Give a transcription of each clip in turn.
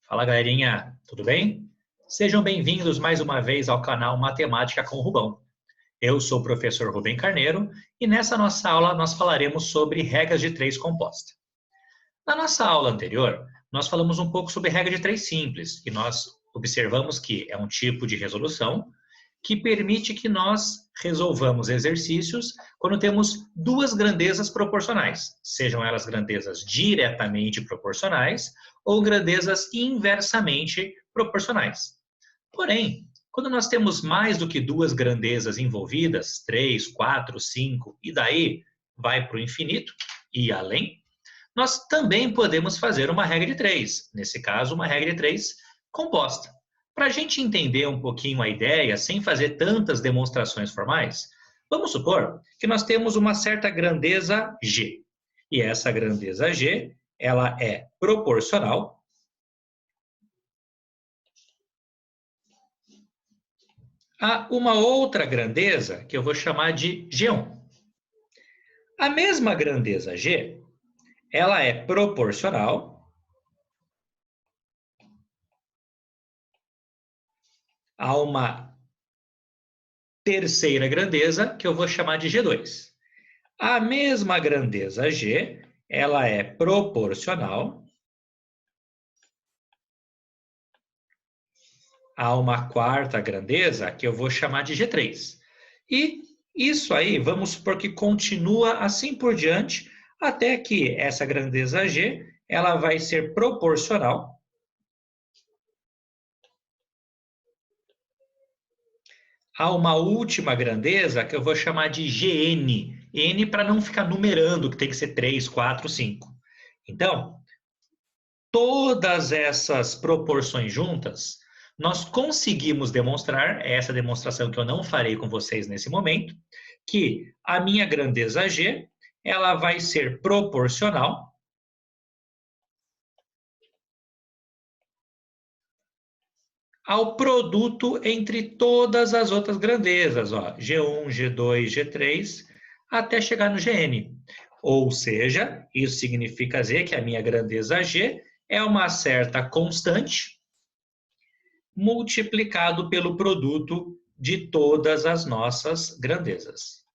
Fala, galerinha, tudo bem? Sejam bem-vindos mais uma vez ao canal Matemática com Rubão. Eu sou o professor Rubem Carneiro e nessa nossa aula nós falaremos sobre regras de três composta. Na nossa aula anterior, nós falamos um pouco sobre regra de três simples e nós observamos que é um tipo de resolução que permite que nós resolvamos exercícios quando temos duas grandezas proporcionais, sejam elas grandezas diretamente proporcionais ou grandezas inversamente proporcionais. Porém, quando nós temos mais do que duas grandezas envolvidas, 3, 4, 5, e daí vai para o infinito e além, nós também podemos fazer uma regra de três, nesse caso, uma regra de três composta. Para a gente entender um pouquinho a ideia, sem fazer tantas demonstrações formais, vamos supor que nós temos uma certa grandeza G. E essa grandeza G, ela é proporcional a uma outra grandeza que eu vou chamar de G1. A mesma grandeza G, ela é proporcional a uma terceira grandeza que eu vou chamar de G2. A mesma grandeza G, ela é proporcional a uma quarta grandeza que eu vou chamar de G3. E isso aí, vamos supor que continua assim por diante, até que essa grandeza G, ela vai ser proporcional a uma última grandeza que eu vou chamar de Gn. N para não ficar numerando, que tem que ser 3, 4, 5. Então, todas essas proporções juntas, nós conseguimos demonstrar, essa demonstração que eu não farei com vocês nesse momento, que a minha grandeza G, ela vai ser proporcional ao produto entre todas as outras grandezas, ó, G1, G2, G3, até chegar no Gn. Ou seja, isso significa dizer que a minha grandeza G é uma certa constante multiplicado pelo produto de todas as nossas grandezas.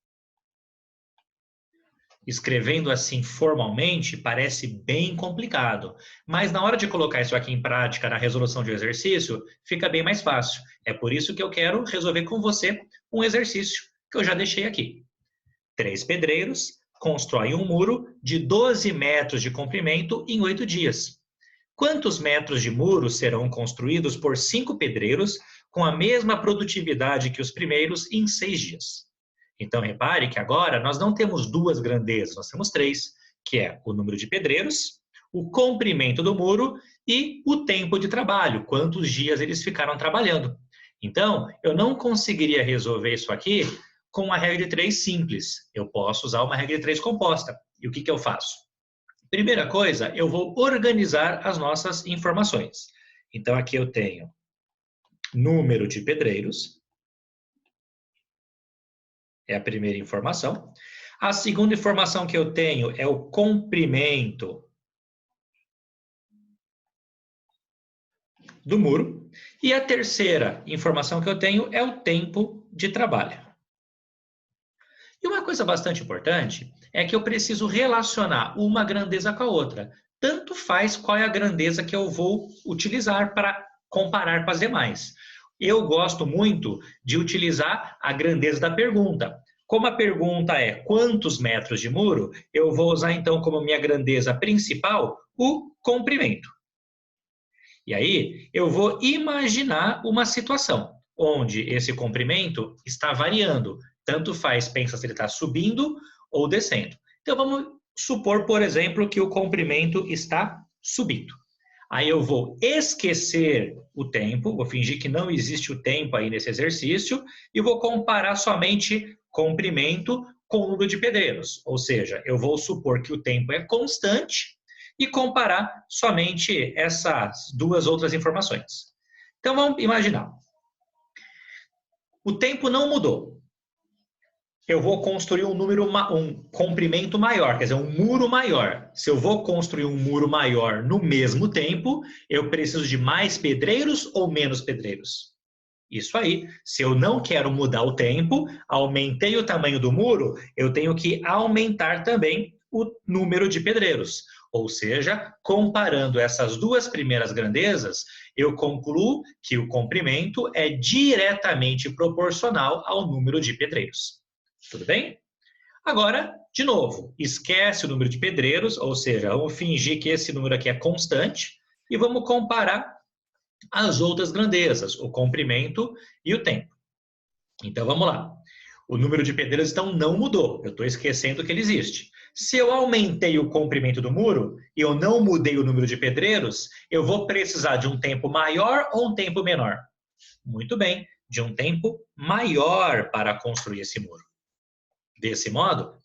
Escrevendo assim formalmente parece bem complicado, mas na hora de colocar isso aqui em prática na resolução de um exercício, fica bem mais fácil. É por isso que eu quero resolver com você um exercício que eu já deixei aqui. 3 pedreiros constroem um muro de 12 metros de comprimento em 8 dias. Quantos metros de muro serão construídos por 5 pedreiros com a mesma produtividade que os primeiros em 6 dias? Então, repare que agora nós não temos duas grandezas, nós temos três, que é o número de pedreiros, o comprimento do muro e o tempo de trabalho, quantos dias eles ficaram trabalhando. Então, eu não conseguiria resolver isso aqui com uma regra de três simples. Eu posso usar uma regra de três composta. E o que eu faço? Primeira coisa, eu vou organizar as nossas informações. Então, aqui eu tenho número de pedreiros, é a primeira informação. A segunda informação que eu tenho é o comprimento do muro. E a terceira informação que eu tenho é o tempo de trabalho. E uma coisa bastante importante é que eu preciso relacionar uma grandeza com a outra. Tanto faz qual é a grandeza que eu vou utilizar para comparar com as demais. Eu gosto muito de utilizar a grandeza da pergunta. Como a pergunta é quantos metros de muro, eu vou usar então como minha grandeza principal o comprimento. E aí eu vou imaginar uma situação onde esse comprimento está variando. Tanto faz, pensa se ele está subindo ou descendo. Então vamos supor, por exemplo, que o comprimento está subindo. Aí eu vou esquecer o tempo, vou fingir que não existe o tempo aí nesse exercício e vou comparar somente comprimento com o número de pedreiros. Ou seja, eu vou supor que o tempo é constante e comparar somente essas duas outras informações. Então vamos imaginar. O tempo não mudou. eu vou construir um comprimento maior, quer dizer, um muro maior. Se eu vou construir um muro maior no mesmo tempo, eu preciso de mais pedreiros ou menos pedreiros? Isso aí. Se eu não quero mudar o tempo, aumentei o tamanho do muro, eu tenho que aumentar também o número de pedreiros. Ou seja, comparando essas duas primeiras grandezas, eu concluo que o comprimento é diretamente proporcional ao número de pedreiros. Tudo bem? Agora, de novo, esquece o número de pedreiros, ou seja, vamos fingir que esse número aqui é constante e vamos comparar as outras grandezas, o comprimento e o tempo. Então, vamos lá. O número de pedreiros, então, não mudou. Eu estou esquecendo que ele existe. Se eu aumentei o comprimento do muro e eu não mudei o número de pedreiros, eu vou precisar de um tempo maior ou um tempo menor? Muito bem, de um tempo maior para construir esse muro. Desse modo,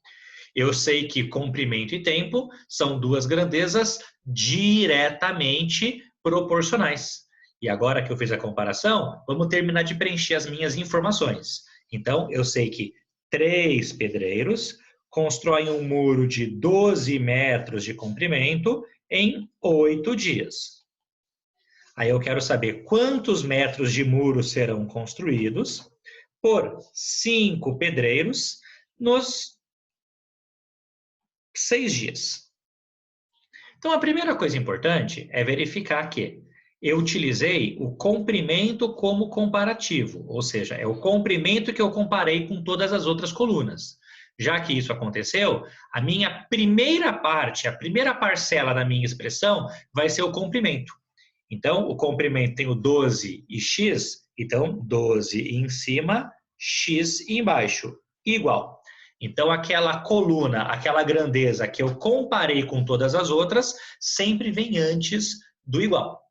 eu sei que comprimento e tempo são duas grandezas diretamente proporcionais. E agora que eu fiz a comparação, vamos terminar de preencher as minhas informações. Então, eu sei que 3 pedreiros constroem um muro de 12 metros de comprimento em 8 dias. Aí eu quero saber quantos metros de muro serão construídos por 5 pedreiros nos 6 dias. Então, a primeira coisa importante é verificar que eu utilizei o comprimento como comparativo, ou seja, é o comprimento que eu comparei com todas as outras colunas. Já que isso aconteceu, a minha primeira parte, a primeira parcela da minha expressão vai ser o comprimento. Então, o comprimento tem o 12 e x, então 12 em cima, x embaixo, igual. Então, aquela coluna, aquela grandeza que eu comparei com todas as outras, sempre vem antes do igual.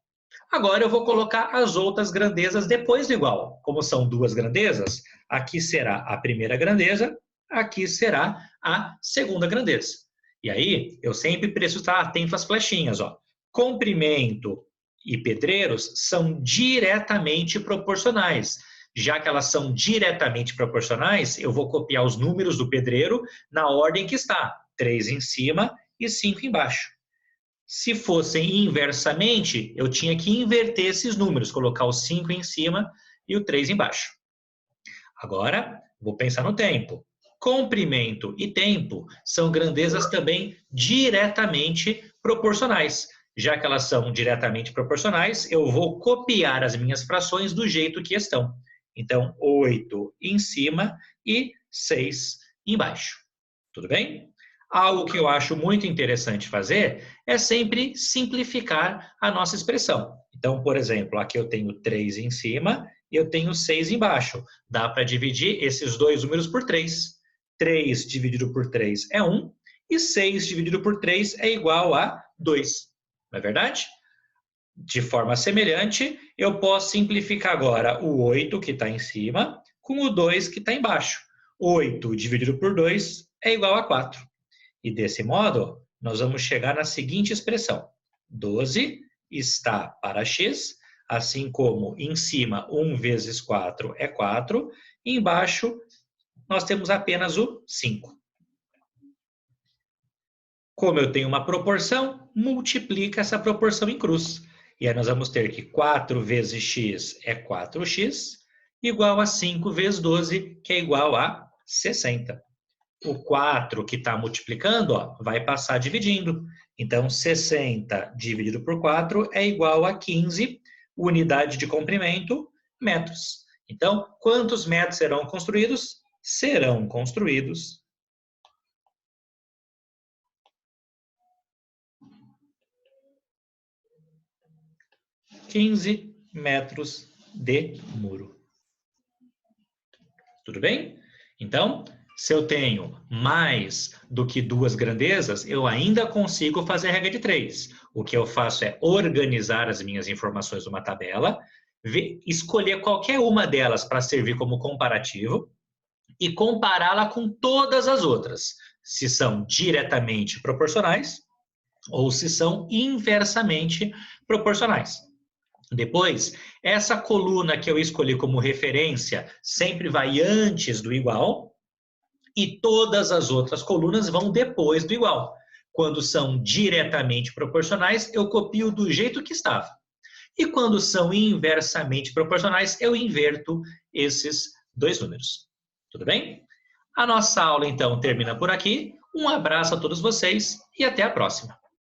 Agora eu vou colocar as outras grandezas depois do igual. Como são duas grandezas, aqui será a primeira grandeza, aqui será a segunda grandeza. E aí, eu sempre preciso estar atento às flechinhas. Ó. Comprimento e pedreiros são diretamente proporcionais. Já que elas são diretamente proporcionais, eu vou copiar os números do pedreiro na ordem que está, 3 em cima e 5 embaixo. Se fossem inversamente, eu tinha que inverter esses números, colocar o 5 em cima e o 3 embaixo. Agora, vou pensar no tempo. Comprimento e tempo são grandezas também diretamente proporcionais. Já que elas são diretamente proporcionais, eu vou copiar as minhas frações do jeito que estão. Então, 8 em cima e 6 embaixo. Tudo bem? Algo que eu acho muito interessante fazer é sempre simplificar a nossa expressão. Então, por exemplo, aqui eu tenho 3 em cima e eu tenho 6 embaixo. Dá para dividir esses dois números por 3. 3 dividido por 3 é 1 e 6 dividido por 3 é igual a 2. Não é verdade? De forma semelhante, eu posso simplificar agora o 8, que está em cima, com o 2, que está embaixo. 8 dividido por 2 é igual a 4. E desse modo, nós vamos chegar na seguinte expressão. 12 está para x, assim como em cima 1 vezes 4 é 4, e embaixo nós temos apenas o 5. Como eu tenho uma proporção, multiplica essa proporção em cruz. E aí nós vamos ter que 4 vezes x é 4x, igual a 5 vezes 12, que é igual a 60. O 4 que está multiplicando, ó, vai passar dividindo. Então, 60 dividido por 4 é igual a 15, unidade de comprimento, metros. Então, quantos metros serão construídos? Serão construídos 15 metros de muro. Tudo bem? Então, se eu tenho mais do que duas grandezas, eu ainda consigo fazer a regra de 3. O que eu faço é organizar as minhas informações numa tabela, escolher qualquer uma delas para servir como comparativo e compará-la com todas as outras, se são diretamente proporcionais ou se são inversamente proporcionais. Depois, essa coluna que eu escolhi como referência sempre vai antes do igual, e todas as outras colunas vão depois do igual. Quando são diretamente proporcionais, eu copio do jeito que estava. E quando são inversamente proporcionais, eu inverto esses dois números. Tudo bem? A nossa aula, então, termina por aqui. Um abraço a todos vocês e até a próxima.